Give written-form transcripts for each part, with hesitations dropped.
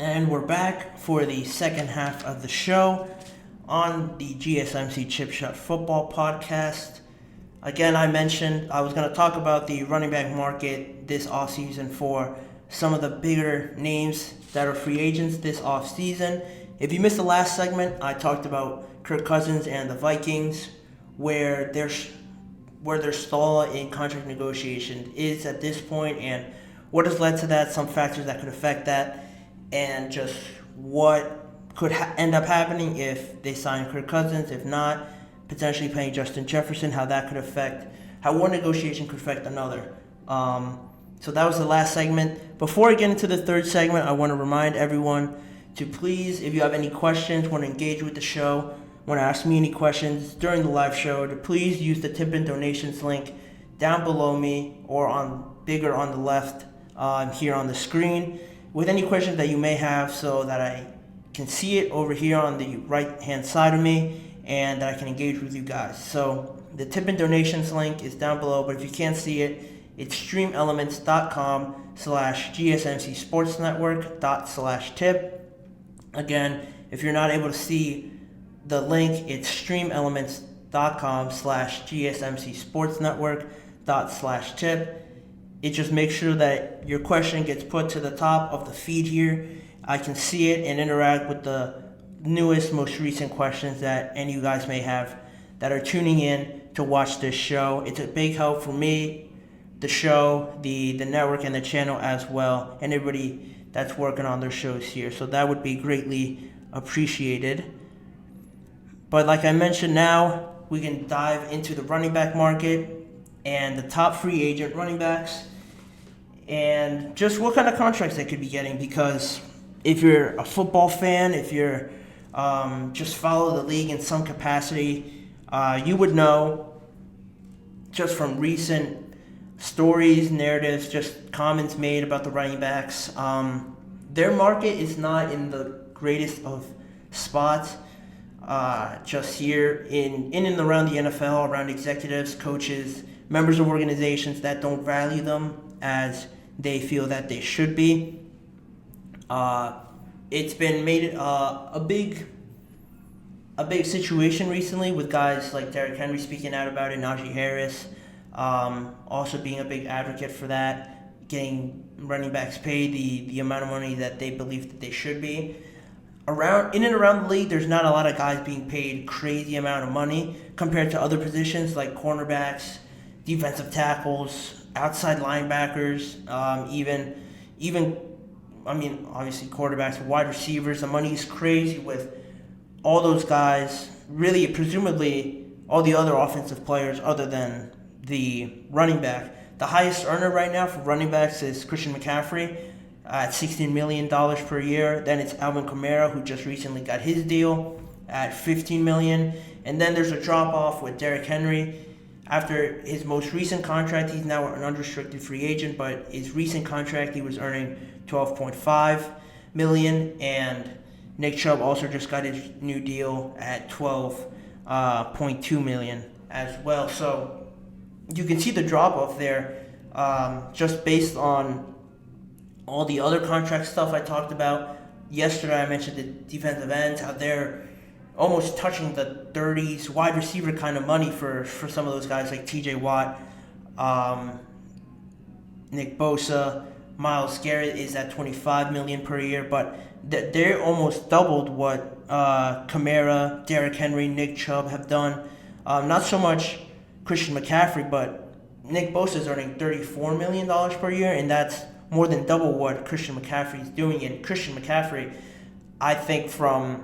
And we're back for the second half of the show on the GSMC Chip Shot Football Podcast. Again, I mentioned I was going to talk about the running back market this offseason for some of the bigger names that are free agents this offseason. If you missed the last segment, I talked about Kirk Cousins and the Vikings, where their stall in contract negotiation is at this point, and what has led to that, some factors that could affect that, and just what could end up happening if they sign Kirk Cousins. If not, potentially paying Justin Jefferson, how that could affect, how one negotiation could affect another. So that was the last segment. Before I get into the third segment, I want to remind everyone to please, if you have any questions, want to engage with the show, want to ask me any questions during the live show, to please use the tip and donations link down below me or bigger on the left here on the screen, with any questions that you may have, so that I can see it over here on the right hand side of me and that I can engage with you guys. So the tip and donations link is down below, but if you can't see it, it's streamelements.com/gsmcsportsnetwork./tip. Again, if you're not able to see the link, it's streamelements.com/gsmcsportsnetwork./tip. It just makes sure that your question gets put to the top of the feed here. I can see it and interact with the newest, most recent questions that any of you guys may have that are tuning in to watch this show. It's a big help for me, the show, the network, and the channel as well, and everybody that's working on their shows here. So that would be greatly appreciated. But like I mentioned, now we can dive into the running back market and the top free agent running backs, and just what kind of contracts they could be getting. Because if you're a football fan, if you're just follow the league in some capacity, you would know just from recent stories, narratives, just comments made about the running backs, their market is not in the greatest of spots. Just here in and around the NFL, around executives, coaches, members of organizations that don't value them as they feel that they should be. It's been made a big situation recently with guys like Derrick Henry speaking out about it, Najee Harris also being a big advocate for that, getting running backs paid the amount of money that they believe that they should be. In and around the league, there's not a lot of guys being paid crazy amount of money compared to other positions like cornerbacks, defensive tackles, outside linebackers, obviously quarterbacks, wide receivers. The money is crazy with all those guys, really, presumably all the other offensive players other than the running back. The highest earner right now for running backs is Christian McCaffrey at $16 million per year. Then it's Alvin Kamara, who just recently got his deal at $15 million. And then there's a drop-off with Derrick Henry. After his most recent contract, he's now an unrestricted free agent, but his recent contract, he was earning $12.5 million, and Nick Chubb also just got his new deal at $12.2 million as well. So you can see the drop-off there, just based on all the other contract stuff I talked about. Yesterday I mentioned the defensive ends, how they're almost touching the 30s, wide receiver kind of money for some of those guys like TJ Watt, Nick Bosa, Myles Garrett is at $25 million per year, but they're almost doubled what Kamara, Derrick Henry, Nick Chubb have done. Not so much Christian McCaffrey, but Nick Bosa is earning $34 million per year, and that's more than double what Christian McCaffrey is doing. And Christian McCaffrey, I think from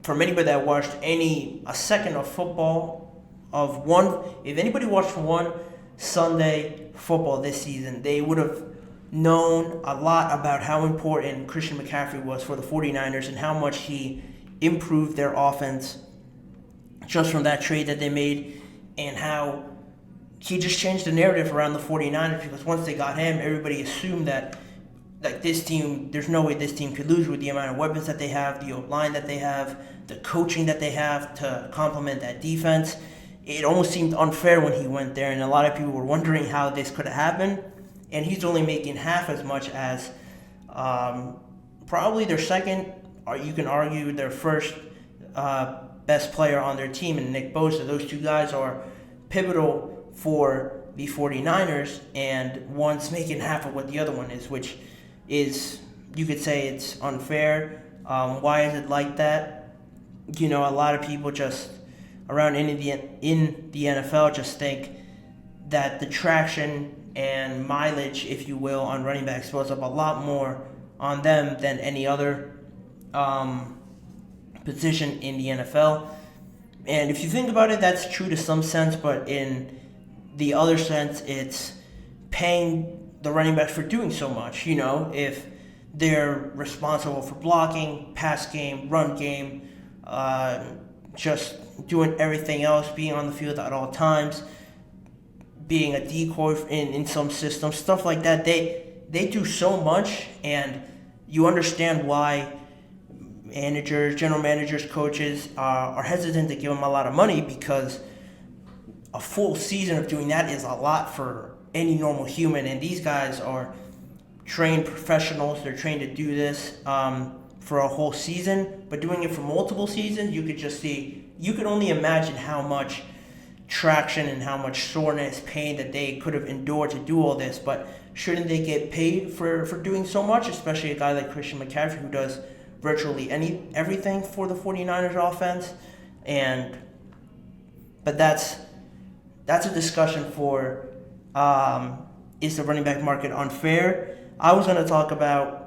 anybody that watched a second of football, if anybody watched one Sunday football this season, they would have known a lot about how important Christian McCaffrey was for the 49ers and how much he improved their offense just from that trade that they made, and how he just changed the narrative around the 49ers, because once they got him, everybody assumed that this team, there's no way this team could lose with the amount of weapons that they have, the O-line that they have, the coaching that they have to complement that defense. It almost seemed unfair when he went there, and a lot of people were wondering how this could have happened. And he's only making half as much as probably their second, or you can argue their first best player on their team, and Nick Bosa. Those two guys are pivotal for the 49ers, and one's making half of what the other one is, which is, you could say it's unfair. Why is it like that? A lot of people just around in the NFL just think that the traction and mileage, if you will, on running backs goes up a lot more on them than any other position in the NFL. And if you think about it, that's true to some sense, but in the other sense, it's paying the running backs for doing so much. If they're responsible for blocking, pass game, run game, just doing everything else, being on the field at all times, being a decoy in some systems, stuff like that. They do so much, and you understand why managers, general managers, coaches are hesitant to give them a lot of money, because a full season of doing that is a lot for any normal human, and these guys are trained professionals. They're trained to do this for a whole season, but doing it for multiple seasons, you could only imagine how much traction and how much soreness, pain that they could have endured to do all this. But shouldn't they get paid for doing so much, especially a guy like Christian McCaffrey, who does virtually everything for the 49ers offense? But that's a discussion for is the running back market unfair? I was going to talk about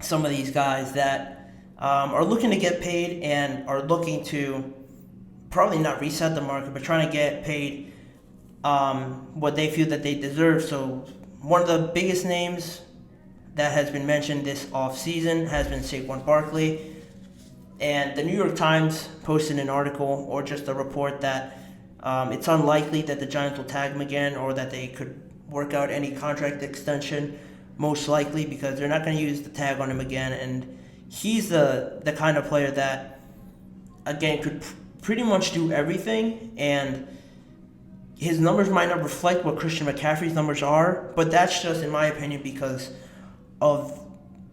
some of these guys that are looking to get paid and are looking to probably not reset the market, but trying to get paid what they feel that they deserve. So one of the biggest names that has been mentioned this offseason has been Saquon Barkley. And the New York Times posted an article, or just a report, that it's unlikely that the Giants will tag him again, or that they could work out any contract extension, most likely, because they're not going to use the tag on him again. And he's the kind of player that, again, could pretty much do everything, and his numbers might not reflect what Christian McCaffrey's numbers are, but that's just, in my opinion, because of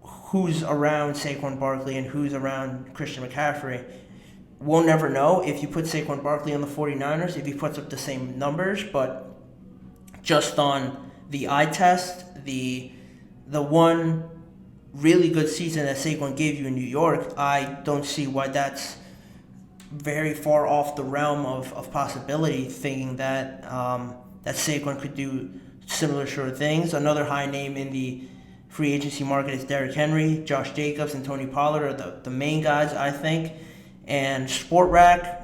who's around Saquon Barkley and who's around Christian McCaffrey. We'll never know if you put Saquon Barkley on the 49ers, if he puts up the same numbers, but just on the eye test, the one really good season that Saquon gave you in New York, I don't see why that's very far off the realm of possibility, thinking that that Saquon could do similar sort of things. Another high name in the free agency market is Derrick Henry. Josh Jacobs and Tony Pollard are the main guys, I think. And SportRack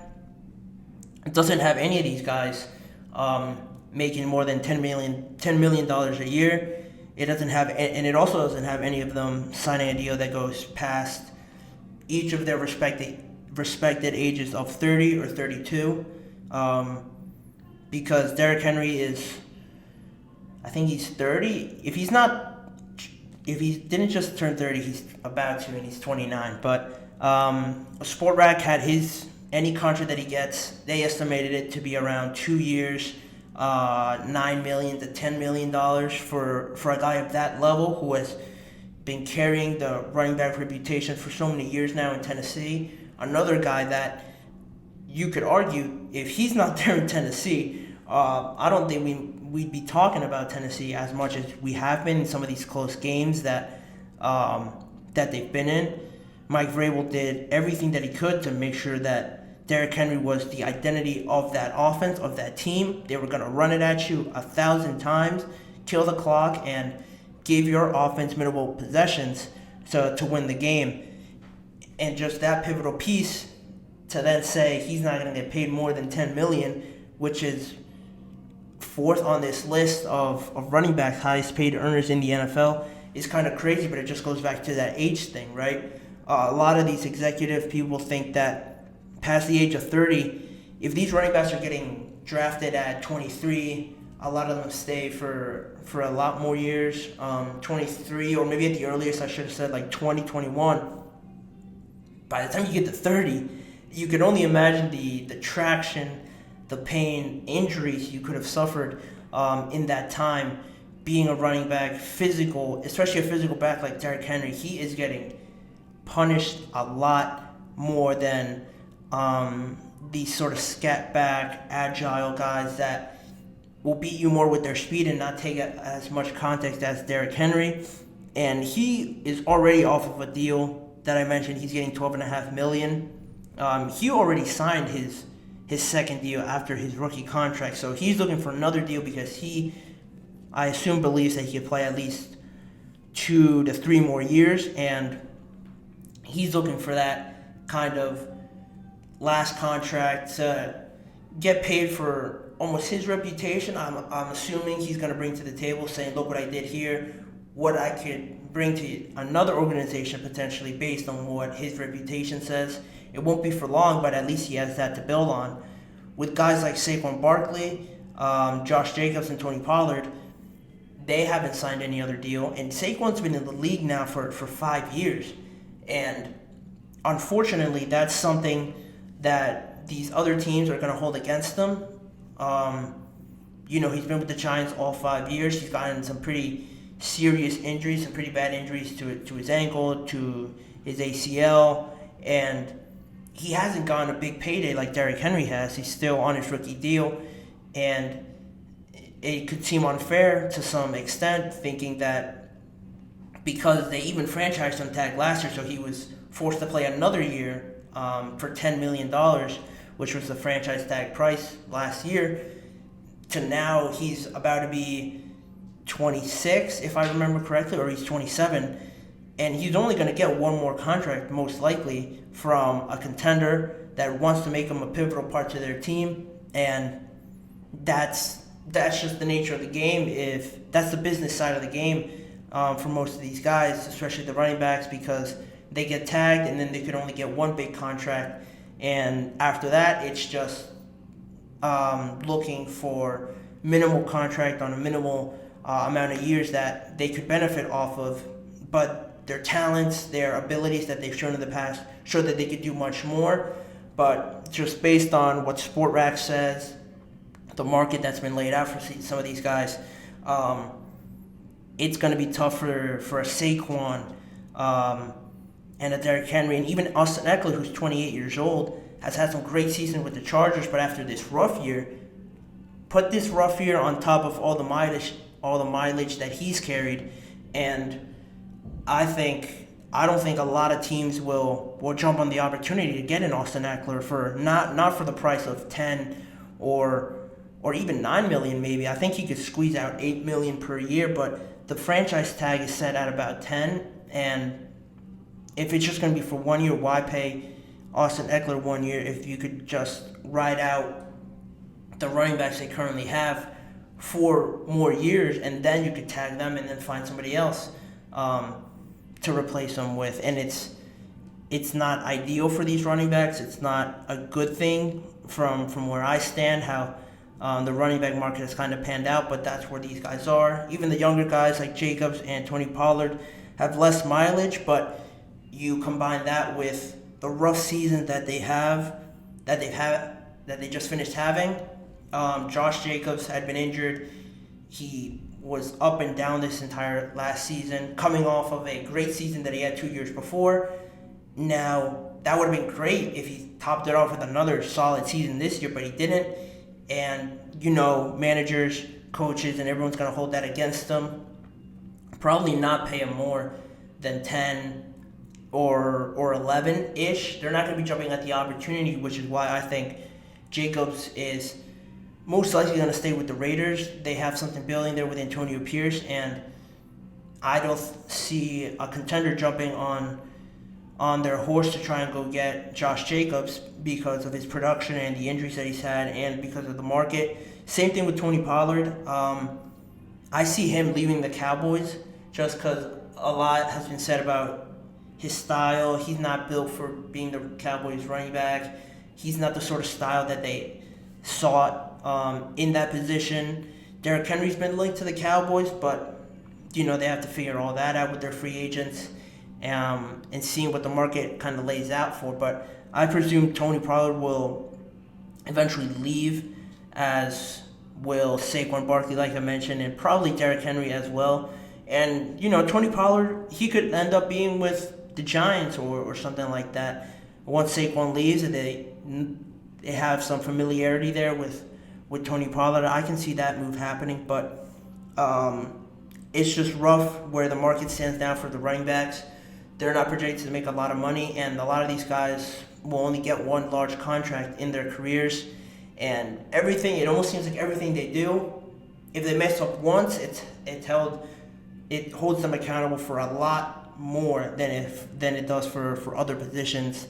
doesn't have any of these guys making more than $10 million a year. It doesn't have, and it also doesn't have any of them signing a deal that goes past each of their respected ages of 30 or 32, because Derrick Henry is, I think he's 30. If he didn't just turn 30, he's about to, and he's 29. But SportRack had any contract that he gets, they estimated it to be around 2 years, $9 million to $10 million for a guy of that level, who has been carrying the running back reputation for so many years now in Tennessee. Another guy that you could argue, if he's not there in Tennessee, I don't think we'd be talking about Tennessee as much as we have been in some of these close games that they've been in. Mike Vrabel did everything that he could to make sure that Derrick Henry was the identity of that offense, of that team. They were going to run it at you 1,000 times, kill the clock, and give your offense minimal possessions to win the game. And just that pivotal piece to then say he's not going to get paid more than $10 million, which is fourth on this list of running backs, highest paid earners in the NFL, is kind of crazy, but it just goes back to that age thing, right? A lot of these executive people think that past the age of 30, if these running backs are getting drafted at 23, a lot of them stay for a lot more years, 23, or maybe at the earliest, I should have said like 20, 21. By the time you get to 30, you can only imagine the traction, the pain, injuries you could have suffered in that time being a running back, physical, especially a physical back like Derrick Henry, he is getting punished a lot more than these sort of scat back, agile guys that will beat you more with their speed and not take as much context as Derrick Henry. And he is already off of a deal that I mentioned. He's getting $12.5 million. He already signed his second deal after his rookie contract, so he's looking for another deal because he, I assume, believes that he could play at least 2 to 3 more years, and he's looking for that kind of last contract to get paid for almost his reputation. I'm assuming he's going to bring to the table, saying, look what I did here, what I could bring to another organization potentially based on what his reputation says. It won't be for long, but at least he has that to build on. With guys like Saquon Barkley, Josh Jacobs, and Tony Pollard, they haven't signed any other deal. And Saquon's been in the league now for 5 years. And unfortunately, that's something that these other teams are going to hold against them. He's been with the Giants all 5 years. He's gotten some pretty serious injuries, some pretty bad injuries to his ankle, to his ACL, and he hasn't gotten a big payday like Derrick Henry has. He's still on his rookie deal, and it could seem unfair to some extent, thinking that because they even franchised him tag last year, so he was forced to play another year for $10 million, which was the franchise tag price last year, to now he's about to be 26, if I remember correctly, or he's 27, and he's only going to get one more contract, most likely, from a contender that wants to make him a pivotal part to their team, and that's just the nature of the game. If that's the business side of the game for most of these guys, especially the running backs, because they get tagged and then they could only get one big contract, and after that, it's just looking for minimal contract on a minimal amount of years that they could benefit off of, but their talents, their abilities that they've shown in the past show that they could do much more. But just based on what SportRack says, the market that's been laid out for some of these guys, it's going to be tough for a Saquon and a Derrick Henry, and even Austin Eckler, who's 28 years old, has had some great season with the Chargers, but after this rough year, put this rough year on top of all the mileage that he's carried, and I don't think a lot of teams will jump on the opportunity to get an Austin Eckler for not for the price of 10 or even 9 million maybe. I think he could squeeze out 8 million per year, but the franchise tag is set at about 10, and if it's just going to be for 1 year, why pay Austin Eckler 1 year if you could just ride out the running backs they currently have 4 more years, and then you could tag them and then find somebody else to replace them with. And it's not ideal for these running backs. It's not a good thing from where I stand, how the running back market has kind of panned out, but that's where these guys are. Even the younger guys like Jacobs and Tony Pollard have less mileage, but you combine that with the rough season that they just finished having. Josh Jacobs had been injured. He was up and down this entire last season, coming off of a great season that he had 2 years before. Now, that would have been great if he topped it off with another solid season this year, but he didn't. And, managers, coaches, and everyone's going to hold that against him. Probably not pay him more than 10 or 11-ish. They're not going to be jumping at the opportunity, which is why I think Jacobs is most likely going to stay with the Raiders. They have something building there with Antonio Pierce, and I don't see a contender jumping on their horse to try and go get Josh Jacobs because of his production and the injuries that he's had and because of the market. Same thing with Tony Pollard. I see him leaving the Cowboys just because a lot has been said about his style. He's not built for being the Cowboys running back. He's not the sort of style that they sought in that position. Derrick Henry's been linked to the Cowboys, but they have to figure all that out with their free agents and seeing what the market kind of lays out for. But I presume Tony Pollard will eventually leave as will Saquon Barkley, like I mentioned, and probably Derrick Henry as well. And, Tony Pollard, he could end up being with the Giants or something like that. Once Saquon leaves and they have some familiarity there with Tony Pollard, I can see that move happening. But it's just rough where the market stands now for the running backs. They're not projected to make a lot of money, and a lot of these guys will only get one large contract in their careers. And it almost seems like everything they do, if they mess up once, it holds them accountable for a lot more than it does for other positions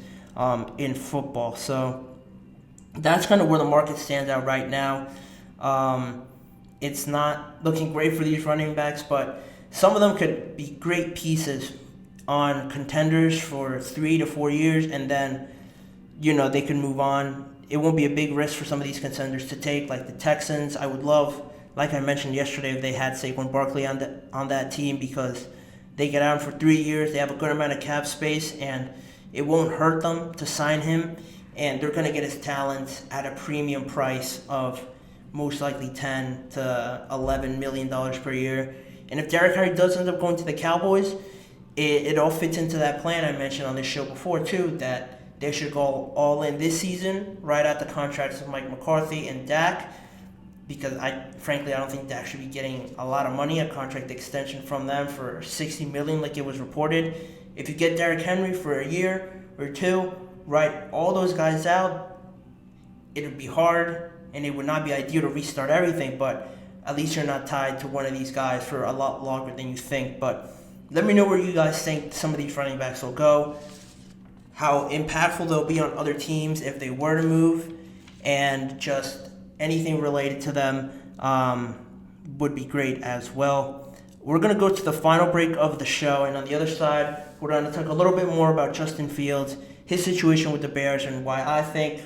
in football. So that's kind of where the market stands out right now. It's not looking great for these running backs, but some of them could be great pieces on contenders for 3 to 4 years, and then they can move on. It won't be a big risk for some of these contenders to take, like the Texans. I would love, like I mentioned yesterday, if they had Saquon Barkley on that team, because they get out for 3 years, they have a good amount of cap space, and it won't hurt them to sign him, and they're going to get his talent at a premium price of most likely $10 to $11 million per year. And if Derrick Henry does end up going to the Cowboys, it all fits into that plan I mentioned on this show before too, that they should go all in this season, right at the contracts of Mike McCarthy and Dak, because I don't think Dak should be getting a lot of money, a contract extension from them for $60 million like it was reported. If you get Derrick Henry for a year or two, write all those guys out, it would be hard and it would not be ideal to restart everything, but at least you're not tied to one of these guys for a lot longer than you think. But let me know where you guys think some of these running backs will go, how impactful they'll be on other teams if they were to move, and just anything related to them would be great as well. We're going to go to the final break of the show, and on the other side, we're going to talk a little bit more about Justin Fields, his situation with the Bears, and why I think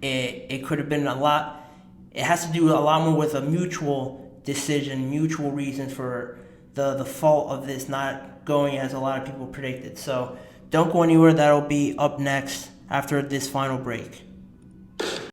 it could have been a lot. It has to do a lot more with a mutual decision, mutual reasons for the fault of this not going as a lot of people predicted. So don't go anywhere. That'll be up next after this final break.